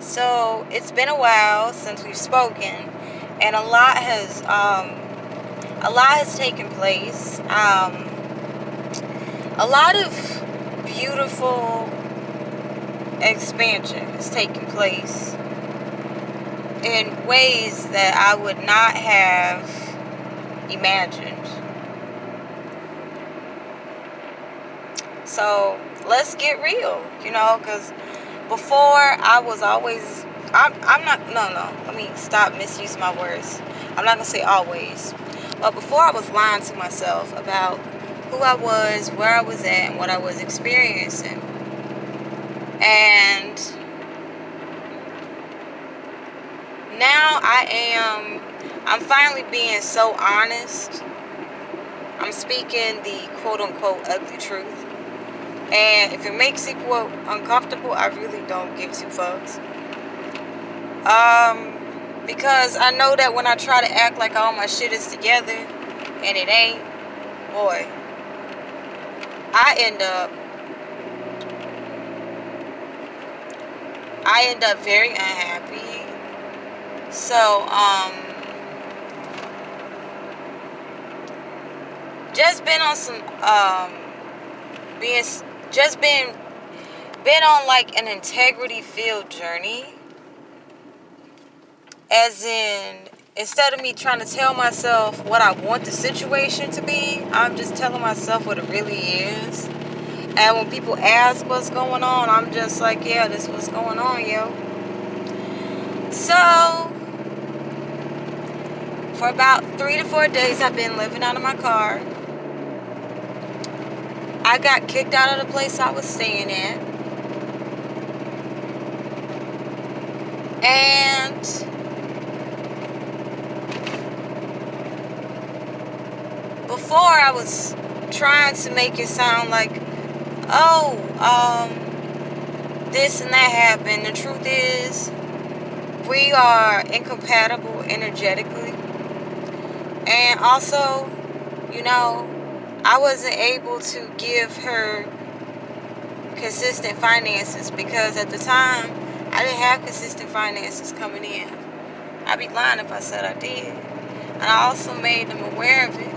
So it's been a while since we've spoken, and a lot has taken place. A lot of beautiful expansion has taken place in ways that I would not have imagined. So let's get real, because before I was always, I'm not, no, let me stop misusing my words. I'm not going to say always. But before I was lying to myself about who I was, where I was at, and what I was experiencing. And now I'm finally being so honest. I'm speaking the quote unquote ugly truth. And if it makes people uncomfortable, I really don't give two fucks. Because I know that when I try to act like all my shit is together and it ain't, boy, I end up very unhappy. So, just been on some, been on like an integrity filled journey. As in, instead of me trying to tell myself what I want the situation to be, I'm just telling myself what it really is. And when people ask what's going on, I'm just like, yeah, this is what's going on, yo. So, for about 3 to 4 days, I've been living out of my car. I got kicked out of the place I was staying at. And before I was trying to make it sound like, this and that happened. The truth is, we are incompatible energetically. And also, I wasn't able to give her consistent finances because at the time, I didn't have consistent finances coming in. I'd be lying if I said I did. And I also made them aware of it.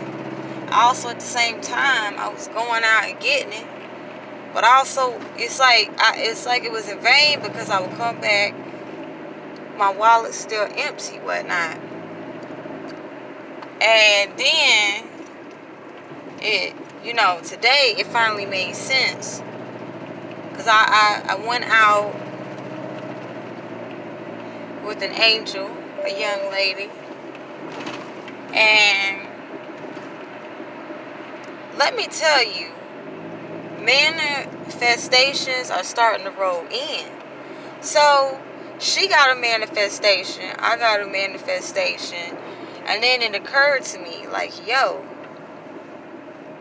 Also, at the same time, I was going out and getting it. But also, it's like it was in vain because I would come back, my wallet's still empty, whatnot. And then, today it finally made sense. Because I went out with an angel, a young lady. And let me tell you, manifestations are starting to roll in. So, she got a manifestation, I got a manifestation, and then it occurred to me, like, yo,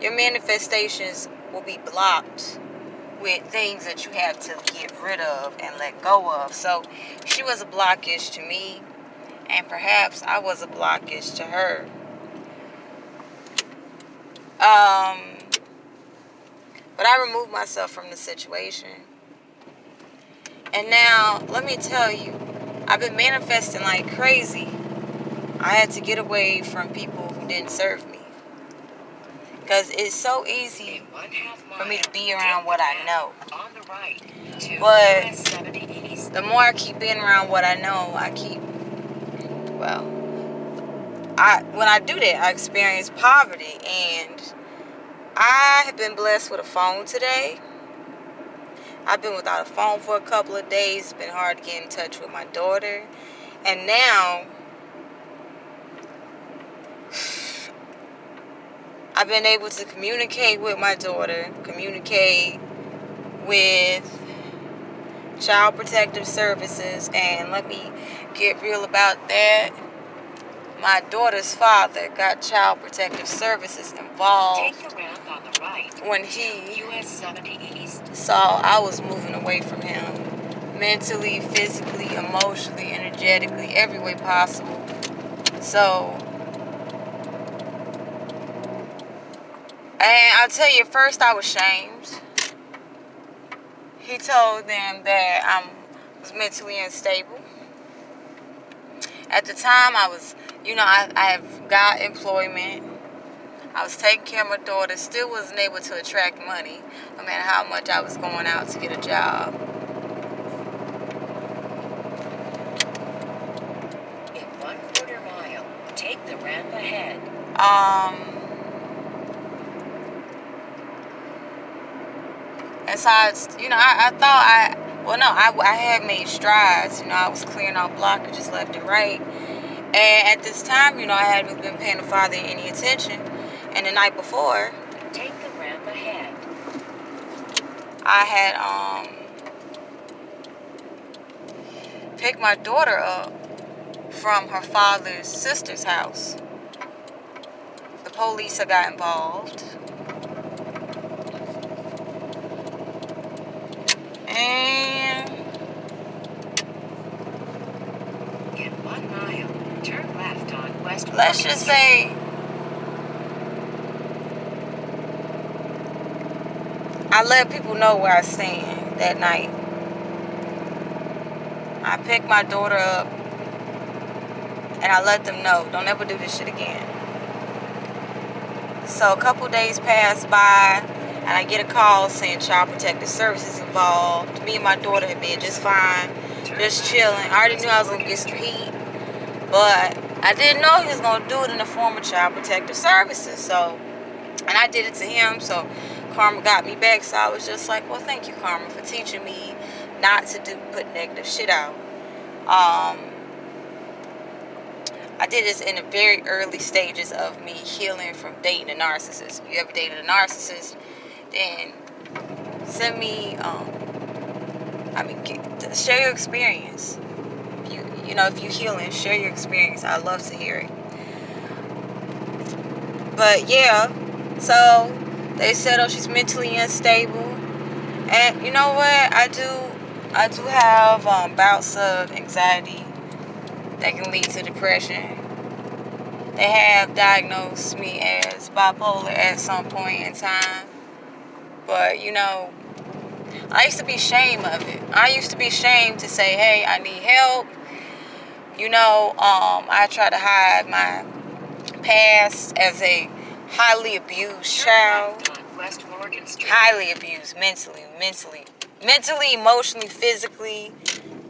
your manifestations will be blocked with things that you have to get rid of and let go of. So, she was a blockage to me, and perhaps I was a blockage to her. But I removed myself from the situation. And now, let me tell you, I've been manifesting like crazy. I had to get away from people who didn't serve me. Because it's so easy for me to be around what I know. But the more I keep being around what I know, when I do that, I experience poverty. And I have been blessed with a phone today. I've been without a phone for a couple of days. It's been hard to get in touch with my daughter. And now, I've been able to communicate with my daughter, communicate with Child Protective Services. And let me get real about that. My daughter's father got Child Protective Services involved when he saw I was moving away from him. Mentally, physically, emotionally, energetically, every way possible. So, and I'll tell you, at first I was shamed. He told them that I'm was mentally unstable. At the time, I was, I have got employment. I was taking care of my daughter. Still wasn't able to attract money, no matter how much I was going out to get a job. In 1/4 mile, take the ramp ahead. And so I thought I had made strides. I was clearing out blockages left and right. And at this time, I hadn't been paying the father any attention. And the night before, take the ramp ahead. I had picked my daughter up from her father's sister's house. The police had got involved. And in 1 mile, turn left on West. Let's just say I let people know where I stand that night. I picked my daughter up and I let them know, don't ever do this shit again. So a couple days passed by and I get a call saying Child Protective Services involved. Me and my daughter had been just fine, just chilling. I already knew I was going to get some heat, but I didn't know he was going to do it in the form of Child Protective Services. And I did it to him, so karma got me back. So I was just like, well, thank you, karma, for teaching me not to put negative shit out. I did this in the very early stages of me healing from dating a narcissist. If you ever dated a narcissist, then send me, share your experience. If you're healing, share your experience. I'd love to hear it. But yeah, so they said, oh, she's mentally unstable. And you know what? I do have bouts of anxiety that can lead to depression. They have diagnosed me as bipolar at some point in time. But, I used to be ashamed of it. I used to be ashamed to say, hey, I need help. I try to hide my past as a highly abused child. Highly abused mentally, emotionally, physically.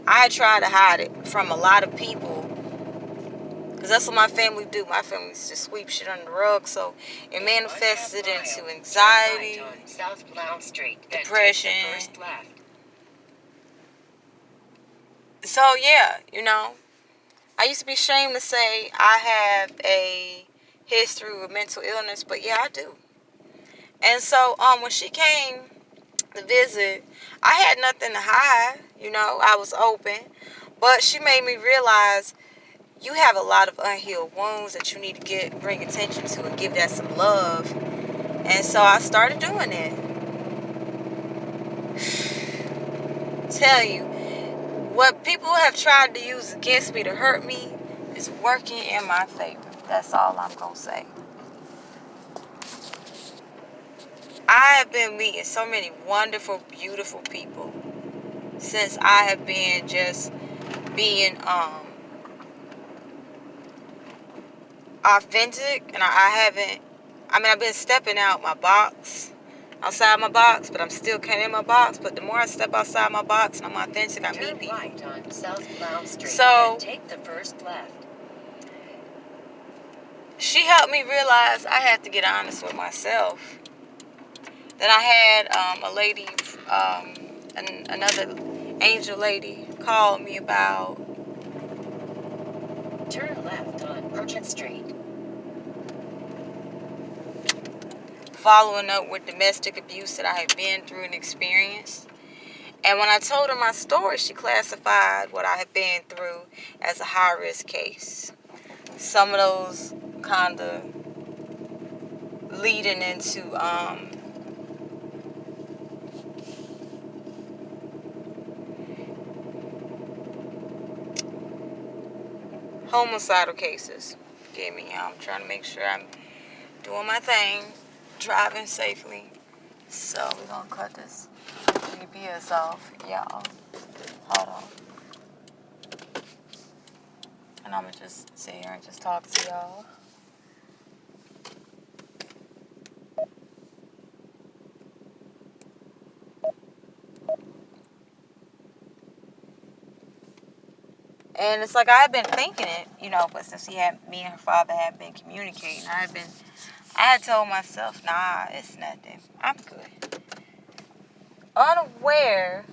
I try to hide it from a lot of people. Because that's what my family do. My family used to sweep shit under the rug. So it manifested into anxiety, depression. So yeah, I used to be ashamed to say I have a history with mental illness, but yeah, I do. And so when she came to visit, I had nothing to hide. I was open. But she made me realize you have a lot of unhealed wounds that you need to bring attention to and give that some love. And so I started doing it. Tell you, what people have tried to use against me to hurt me is working in my favor. That's all I'm going to say. I have been meeting so many wonderful, beautiful people since I have been just being authentic, and I've been stepping outside my box, but I'm still kind of in my box. But the more I step outside my box and I'm authentic, I meet people. Right on South Blount Street, so take the first left. She helped me realize I had to get honest with myself. Then I had a lady, another angel lady, called me about turn left on Merchant Street. Following up with domestic abuse that I had been through and experienced. And when I told her my story, she classified what I had been through as a high-risk case. Some of those kind of leading into homicidal cases. I'm trying to make sure I'm doing my thing, driving safely. So we're gonna cut this GPS off, y'all. Hold on. And I'm gonna just sit here and just talk to y'all. And it's like I've been thinking it, you know, but since me and her father had been communicating, I had told myself, nah, it's nothing. I'm good. Unaware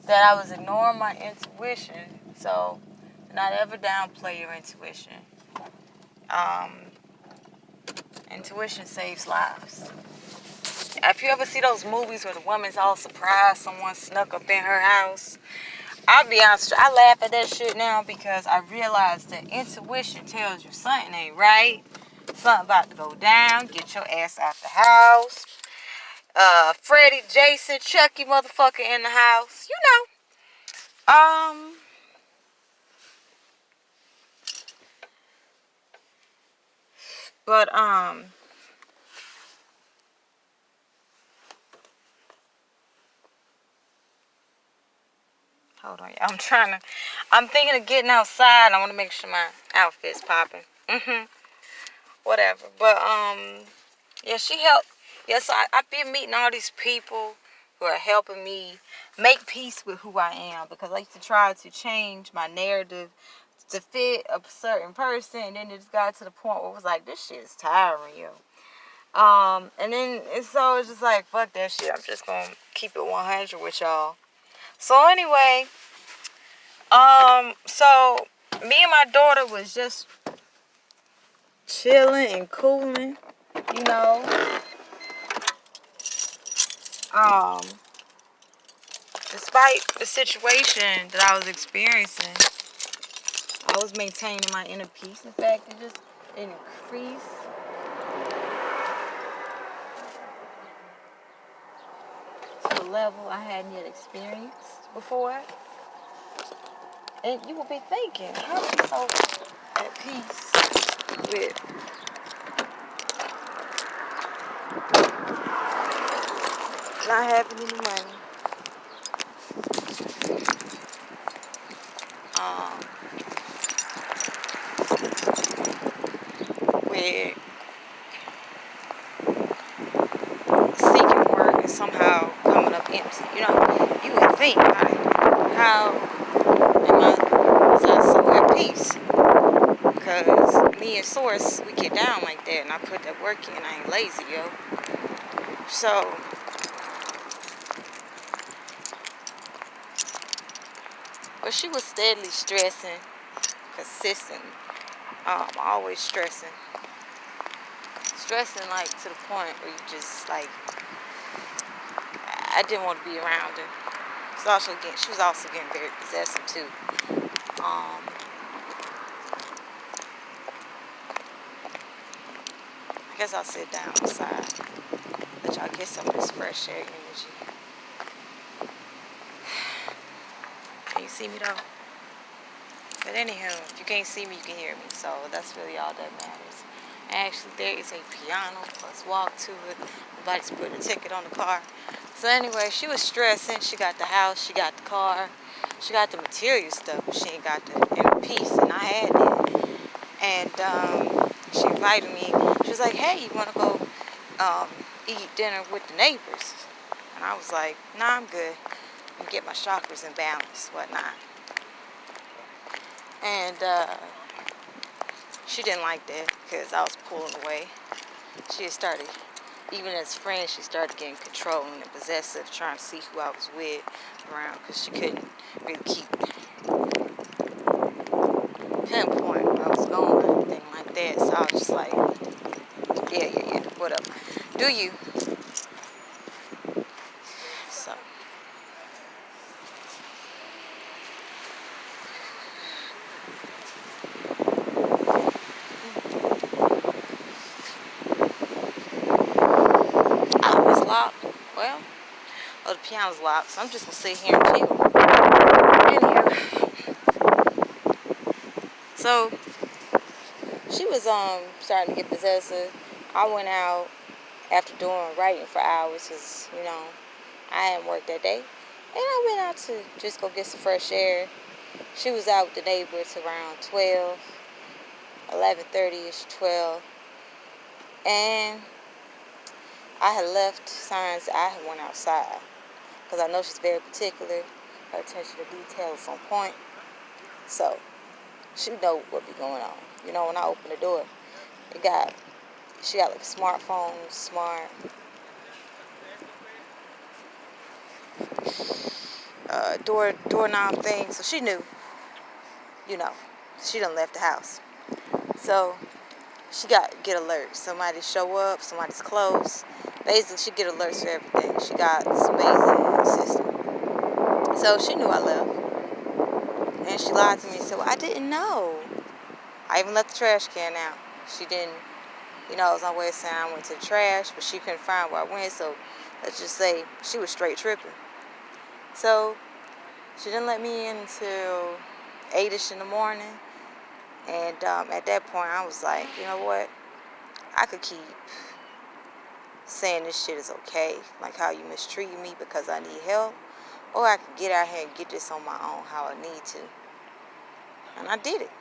that I was ignoring my intuition. So, do not ever downplay your intuition. Intuition saves lives. If you ever see those movies where the woman's all surprised someone snuck up in her house, I'll be honest, I laugh at that shit now because I realize that intuition tells you something ain't right. Something about to go down. Get your ass out the house. Freddy, Jason, Chucky motherfucker in the house. You know. But hold on, y'all. I'm thinking of getting outside. I want to make sure my outfit's popping. Whatever. But yeah, she helped. Yeah, so I've been meeting all these people who are helping me make peace with who I am, because I used to try to change my narrative to fit a certain person, and then it just got to the point where it was like, this shit is tiring, yo. And then it's just like, fuck that shit. I'm just gonna keep it 100 with y'all. So anyway, so me and my daughter was just chilling and cooling, you know. Despite the situation that I was experiencing, I was maintaining my inner peace. In fact, it just increased to a level I hadn't yet experienced before. And you will be thinking, how are you so at peace with not having any money? With seeking work and somehow coming up empty. You know, you would think, how was I so at peace? Because me and Source, we get down like that, and I put that work in. I ain't lazy, yo. So, but she was steadily stressing, consistent, always stressing. Stressing, like, to the point where you just, like, I didn't want to be around her. She was also getting very possessive, too. I guess I'll sit down outside, let y'all get some of this fresh air energy. Can you see me, though? But anywho, if you can't see me, you can hear me. So that's really all that matters. Actually, there is a piano. Let's walk to it. Nobody's putting a ticket on the car. So anyway, she was stressing. She got the house. She got the car. She got the material stuff, but she ain't got the inner peace. And I had it. And she invited me. She was like, hey, you want to go eat dinner with the neighbors? And I was like, nah, I'm good. I'm get my chakras in balance, whatnot. And she didn't like that because I was pulling away. She had started, even as friends, she started getting controlling and possessive, trying to see who I was with around, because she couldn't really keep pinpoint where I was going or anything like that. So I was just like, yeah, whatever. Do you? So. Oh, it's locked. Well, the piano's locked, so I'm just gonna sit here and chill. Anyhow, so she was starting to get possessive. I went out after doing writing for hours because, I hadn't worked that day. And I went out to just go get some fresh air. She was out with the neighbors around 12, 11:30ish, 12. And I had left signs that I had went outside. Because I know she's very particular. Her attention to detail is on point. So, she know what be going on. You know, when I opened the door, she got like a smartphone, smart doorknob thing. So she knew, you know, she done left the house. So she get alerts. Somebody show up, somebody's close. Basically, she get alerts for everything. She got this amazing system. So she knew I left. And she lied to me and said, well, I didn't know. I even left the trash can out. She didn't, I was on my way saying I went to the trash, but she couldn't find where I went. So let's just say she was straight tripping. So she didn't let me in until 8ish in the morning. And at that point, I was like, you know what? I could keep saying this shit is okay, like how you mistreated me because I need help, or I could get out here and get this on my own how I need to. And I did it.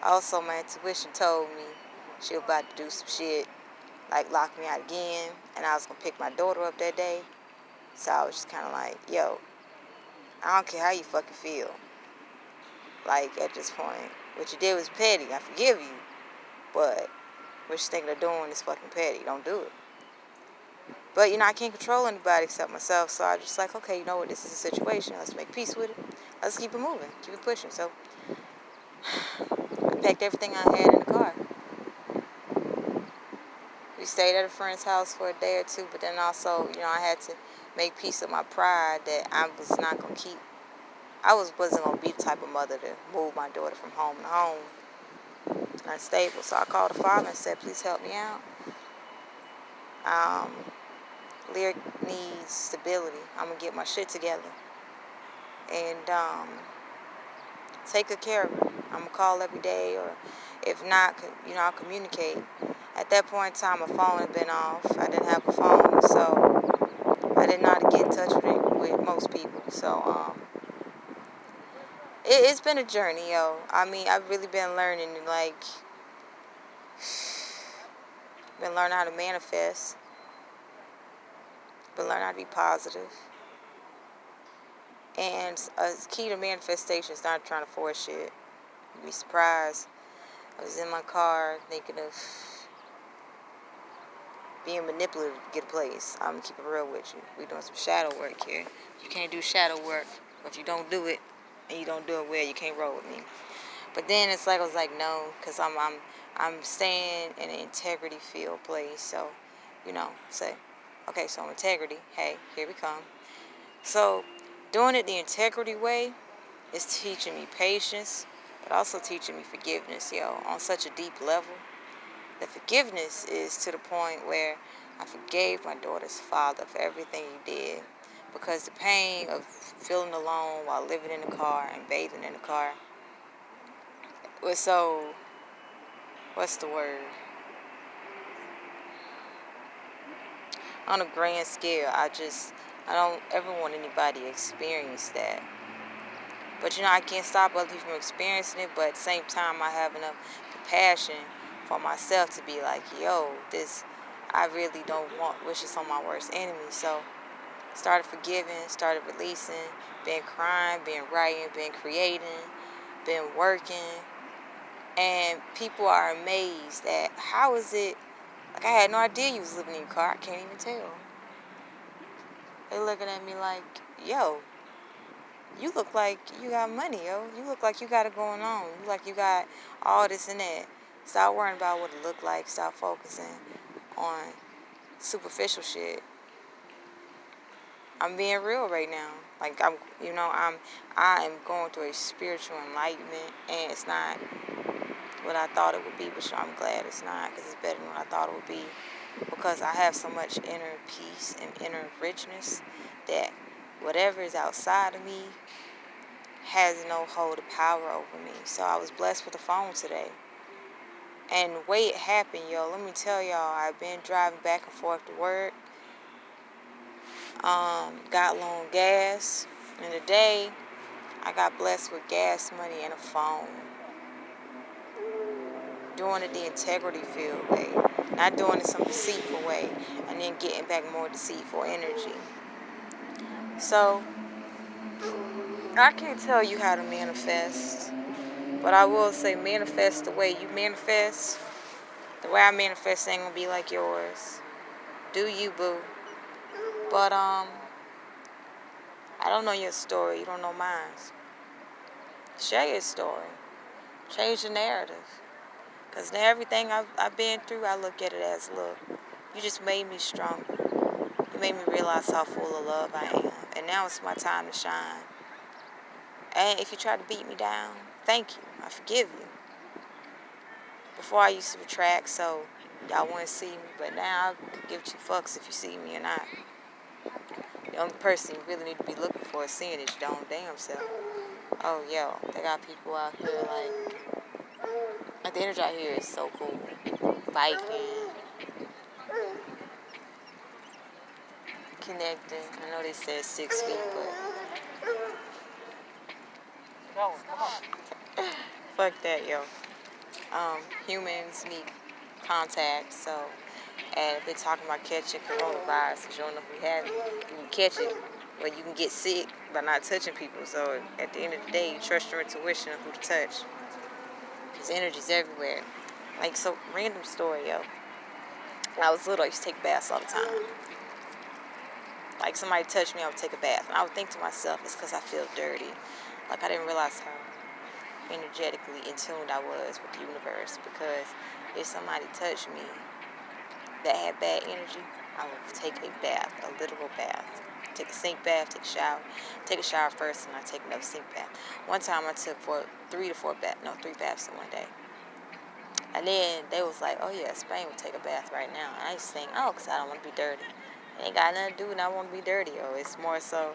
Also, my intuition told me she was about to do some shit, like lock me out again, and I was going to pick my daughter up that day. So I was just kind of like, yo, I don't care how you fucking feel. Like, at this point, what you did was petty. I forgive you. But what you're thinking of doing is fucking petty. Don't do it. But, I can't control anybody except myself. So I just like, okay, you know what? This is a situation. Let's make peace with it. Let's keep it moving. Keep it pushing. So I packed everything I had in the car. We stayed at a friend's house for a day or two. But then also, I had to make peace with my pride that I was not going to keep. I wasn't going to be the type of mother to move my daughter from home to home. Unstable. So I called the father and said, please help me out. Lyric needs stability. I'm going to get my shit together. And take good care of her. I'm going to call every day, or if not, I'll communicate. At that point in time, my phone had been off. I didn't have a phone, so I didn't know how to get in touch with most people. So it's been a journey, yo. I mean, I've really been learning, been learning how to manifest. Been learning how to be positive. And a key to manifestation is not trying to force shit. You'd be surprised. I was in my car thinking of being manipulative to get a place. I'm going to keep it real with you. We're doing some shadow work here. You can't do shadow work. If you don't do it, and you don't do it well, you can't roll with me. But then it's like, I was like, no, because I'm staying in an integrity field place. So, say, okay, so integrity, hey, here we come. So, doing it the integrity way is teaching me patience, but also teaching me forgiveness, on such a deep level. The forgiveness is to the point where I forgave my daughter's father for everything he did, because the pain of feeling alone while living in the car and bathing in the car was so, what's the word? On a grand scale, I don't ever want anybody to experience that. But, I can't stop other people from experiencing it, but at the same time, I have enough compassion for myself to be like, yo, I really don't wish this on my worst enemy. So, started forgiving, started releasing, been crying, been writing, been creating, been working. And people are amazed at how is it, like, I had no idea you was living in your car. I can't even tell. They looking at me like, yo, you look like you got money, yo. You look like you got it going on. You look like you got all this and that. Stop worrying about what it look like. Stop focusing on superficial shit. I'm being real right now. Like, I am going through a spiritual enlightenment, and it's not what I thought it would be, but I'm glad it's not, because it's better than what I thought it would be, because I have so much inner peace and inner richness that whatever is outside of me has no hold of power over me. So I was blessed with a phone today. And the way it happened, let me tell y'all, I've been driving back and forth to work. Got low on gas. And today, I got blessed with gas money and a phone. Doing it the integrity field way. Not doing it some deceitful way. And then getting back more deceitful energy. So, I can't tell you how to manifest. But I will say manifest the way you manifest. The way I manifest ain't gonna be like yours. Do you, boo. But, I don't know your story. You don't know mine. Share your story. Change the narrative. Because now everything I've been through, I look at it as, look, you just made me stronger. You made me realize how full of love I am. And now it's my time to shine. And if you try to beat me down, thank you. I forgive you. Before I used to retract, so y'all wouldn't see me. But now I could give two fucks if you see me or not. The only person you really need to be looking for is seeing is your own damn self. Oh, yo, they got people out here like the energy out here is so cool. Biking, connecting. I know they said 6 feet, but yo, come on. Fuck that, yo. Humans need contact, so, and if they're talking about catching coronavirus, because you don't know if we have it, you can catch it, but you can get sick by not touching people. So at the end of the day, you trust your intuition of who to touch. Because energy's everywhere. Like, so, random story, yo. When I was little, I used to take baths all the time. Like, somebody touched me, I would take a bath. And I would think to myself, it's because I feel dirty. Like, I didn't realize how energetically in tune I was with the universe. Because if somebody touched me that had bad energy, I would take a bath, a literal bath. Take a sink bath, take a shower. Take a shower first, and I take another sink bath. One time I took 3 baths in one day. And then they was like, oh yeah, Spain would take a bath right now. And I used to think, oh, because I don't want to be dirty. It ain't got nothing to do and I want to be dirty. Oh, it's more so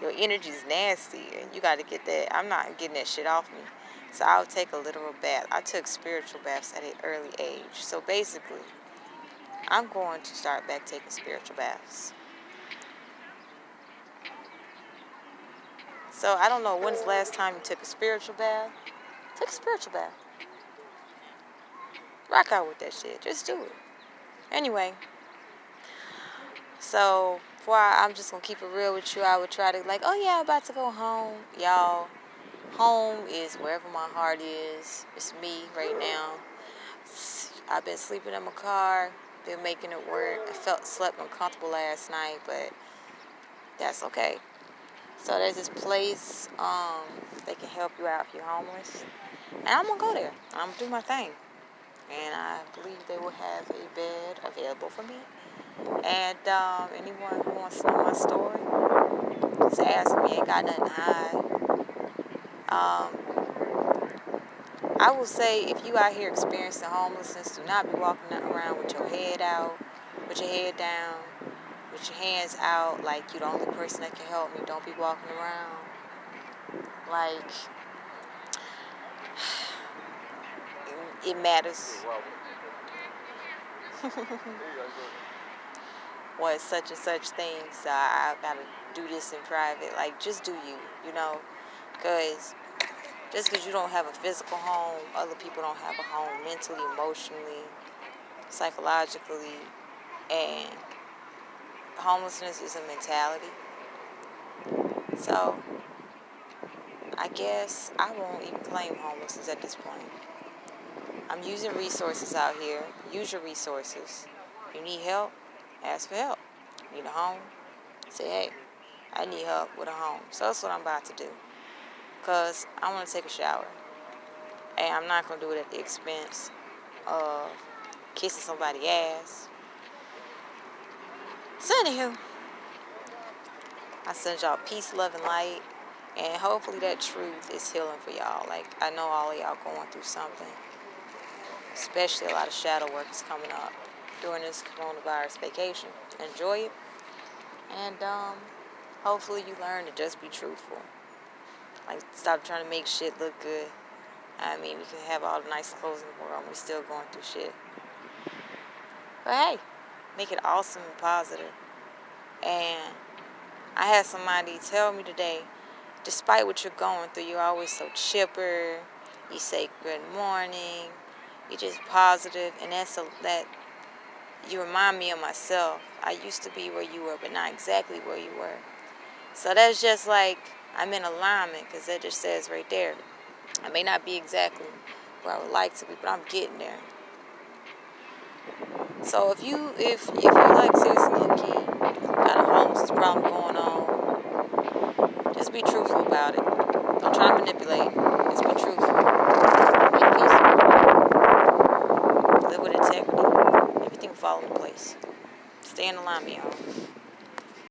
your energy's nasty and you got to get that. I'm not getting that shit off me. So I would take a literal bath. I took spiritual baths at an early age. So basically, I'm going to start back taking spiritual baths. So I don't know, when's the last time you took a spiritual bath? Take a spiritual bath. Rock out with that shit. Just do it. Anyway, so I'm just going to keep it real with you. I would try to oh yeah, I'm about to go home. Y'all, home is wherever my heart is. It's me right now. I've been sleeping in my car. Been making it work. I slept uncomfortable last night, but that's okay. So there's this place that can help you out if you're homeless. And I'm going to go there. I'm going to do my thing. And I believe they will have a bed available for me. And anyone who wants to know my story, just ask me. Ain't got nothing to hide. I will say, if you out here experiencing homelessness, do not be walking around with your head out, with your head down, with your hands out like you're the only person that can help me. Don't be walking around like it matters what such and such things. I gotta do this in private. Like, just do you, because just because you don't have a physical home, other people don't have a home mentally, emotionally, psychologically, and homelessness is a mentality. So I guess I won't even claim homelessness at this point. I'm using resources out here. Use your resources. You need help? Ask for help. Need a home? Say, hey, I need help with a home. So that's what I'm about to do. Because I want to take a shower. And I'm not going to do it at the expense of kissing somebody's ass. So anywho, I send y'all peace, love, and light. And hopefully that truth is healing for y'all. Like, I know all of y'all going through something. Especially a lot of shadow work is coming up during this coronavirus vacation. Enjoy it. And hopefully you learn to just be truthful. Like, stop trying to make shit look good. I mean, we can have all the nice clothes in the world and we're still going through shit. But hey, make it awesome and positive. And I had somebody tell me today despite what you're going through, you're always so chipper. You say good morning. You're just positive, and that you remind me of myself. I used to be where you were, but not exactly where you were. So that's just like I'm in alignment, because that just says right there. I may not be exactly where I would like to be, but I'm getting there. So if you like seriously low key got a homelessness problem going on, just be truthful about it. Don't try to manipulate. Just be truthful. Make peace. Live with integrity. Everything will fall into place. Stay in alignment, y'all.